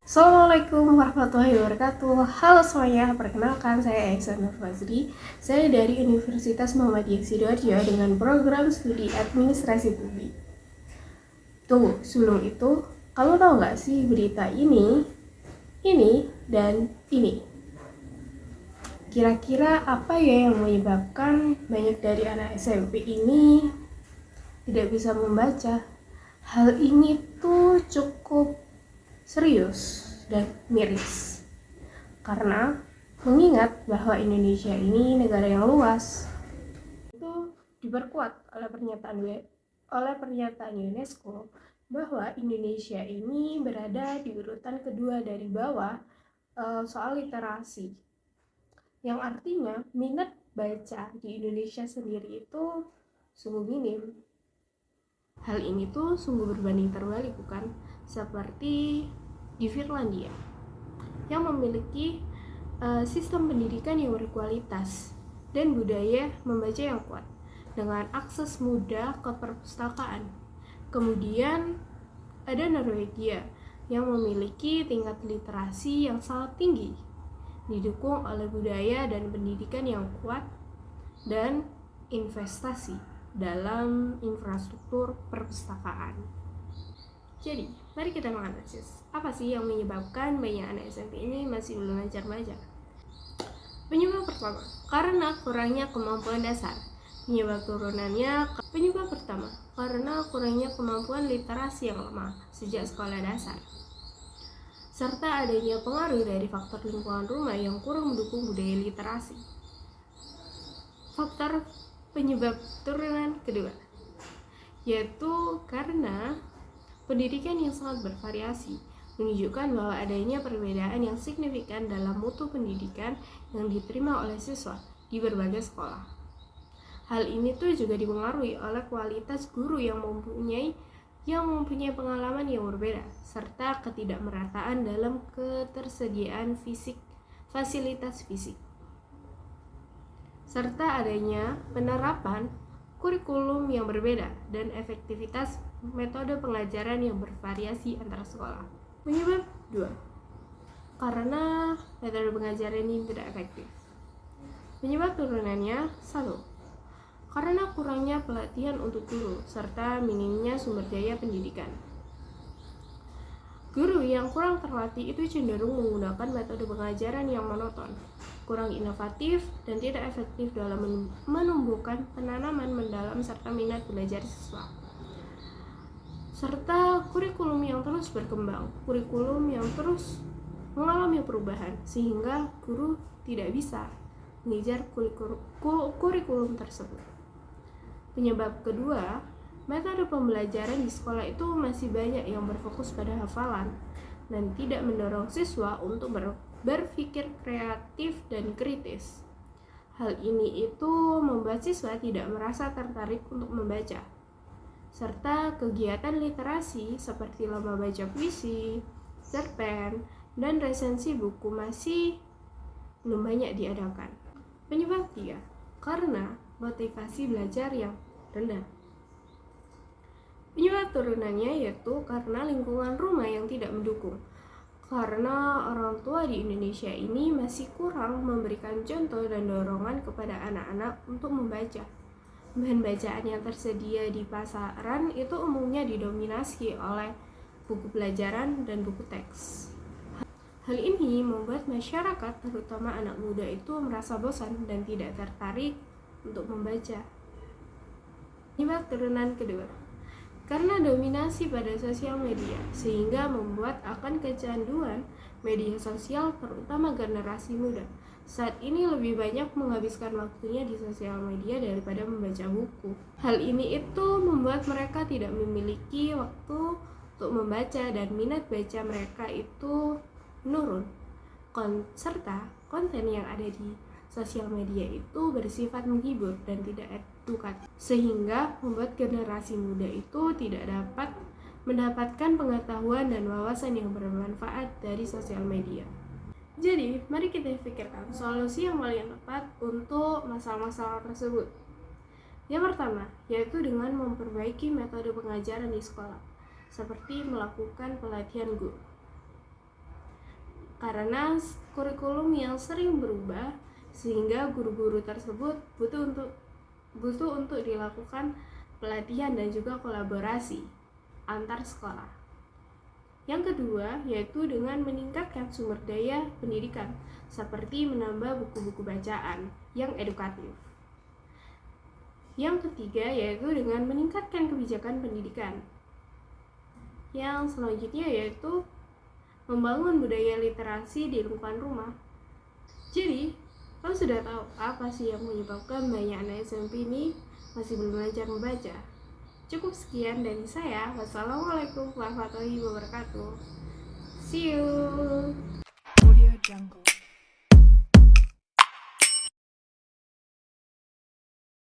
Assalamualaikum warahmatullahi wabarakatuh. Halo semuanya, perkenalkan saya Aisyah Nur Fazri. Saya dari Universitas Muhammadiyah Sidoarjo dengan program studi Administrasi Publik. Tunggu, sebelum itu, kamu tahu nggak sih berita ini, dan ini? Kira-kira apa ya yang menyebabkan banyak dari anak SMP ini tidak bisa membaca? Hal ini tuh cukup serius dan miris karena mengingat bahwa Indonesia ini negara yang luas. Itu diperkuat oleh pernyataan UNESCO bahwa Indonesia ini berada di urutan kedua dari bawah soal literasi, yang artinya minat baca di Indonesia sendiri itu sungguh minim. Hal ini tuh sungguh berbanding terbalik, bukan? Seperti di Finlandia yang memiliki sistem pendidikan yang berkualitas dan budaya membaca yang kuat dengan akses mudah ke perpustakaan. Kemudian ada Norwegia yang memiliki tingkat literasi yang sangat tinggi, didukung oleh budaya dan pendidikan yang kuat dan investasi dalam infrastruktur perpustakaan. Jadi, mari kita menganalisis apa sih yang menyebabkan banyak anak SMP ini masih belum lancar belajar. Penyebab pertama, karena kurangnya kemampuan dasar. Penyebab pertama, karena kurangnya kemampuan literasi yang lemah sejak sekolah dasar, serta adanya pengaruh dari faktor lingkungan rumah yang kurang mendukung budaya literasi. Faktor penyebab turunan kedua, yaitu karena pendidikan yang sangat bervariasi menunjukkan bahwa adanya perbedaan yang signifikan dalam mutu pendidikan yang diterima oleh siswa di berbagai sekolah. Hal ini tuh juga dipengaruhi oleh kualitas guru yang mempunyai pengalaman yang berbeda, serta ketidakmerataan dalam ketersediaan fasilitas fisik, serta adanya penerapan kurikulum yang berbeda dan efektivitas metode pengajaran yang bervariasi antar sekolah. Penyebab 2, karena metode pengajaran ini tidak efektif. Penyebab turunannya 1, karena kurangnya pelatihan untuk guru serta minimnya sumber daya pendidikan. Guru yang kurang terlatih itu cenderung menggunakan metode pengajaran yang monoton, kurang inovatif, dan tidak efektif dalam menumbuhkan penanaman mendalam serta minat belajar siswa. Serta kurikulum yang terus berkembang, kurikulum yang terus mengalami perubahan, sehingga guru tidak bisa mengejar kurikulum tersebut. Penyebab kedua, metode pembelajaran di sekolah itu masih banyak yang berfokus pada hafalan dan tidak mendorong siswa untuk berpikir kreatif dan kritis. Hal ini itu membuat siswa tidak merasa tertarik untuk membaca. Serta kegiatan literasi seperti lomba baca puisi, cerpen, dan resensi buku masih belum banyak diadakan. Penyebab 3, karena motivasi belajar yang rendah. Penyebab turunannya yaitu karena lingkungan rumah yang tidak mendukung. Karena orang tua di Indonesia ini masih kurang memberikan contoh dan dorongan kepada anak-anak untuk membaca. Bahan bacaan yang tersedia di pasaran itu umumnya didominasi oleh buku pelajaran dan buku teks. Hal ini membuat masyarakat, terutama anak muda itu merasa bosan dan tidak tertarik untuk membaca. Penyebab turunan kedua, karena dominasi pada sosial media, sehingga membuat akan kecanduan media sosial terutama generasi muda. Saat ini lebih banyak menghabiskan waktunya di sosial media daripada membaca buku. Hal ini itu membuat mereka tidak memiliki waktu untuk membaca dan minat baca mereka itu menurun. Serta konten yang ada di sosial media itu bersifat menghibur dan tidak edukatif, sehingga membuat generasi muda itu tidak dapat mendapatkan pengetahuan dan wawasan yang bermanfaat dari sosial media. Jadi, mari kita pikirkan solusi yang paling tepat untuk masalah-masalah tersebut. Yang pertama, yaitu dengan memperbaiki metode pengajaran di sekolah, seperti melakukan pelatihan guru. karena kurikulum yang sering berubah sehingga guru-guru tersebut butuh untuk dilakukan pelatihan dan juga kolaborasi antar sekolah. Yang kedua yaitu dengan meningkatkan sumber daya pendidikan seperti menambah buku-buku bacaan yang edukatif. Yang ketiga yaitu dengan meningkatkan kebijakan pendidikan. Yang selanjutnya yaitu membangun budaya literasi di lingkungan rumah. Jadi, kamu sudah tahu apa sih yang menyebabkan banyak anak SMP ini masih belum belajar membaca? Cukup sekian dari saya. Wassalamualaikum warahmatullahi wabarakatuh. See you. Audio Jungle.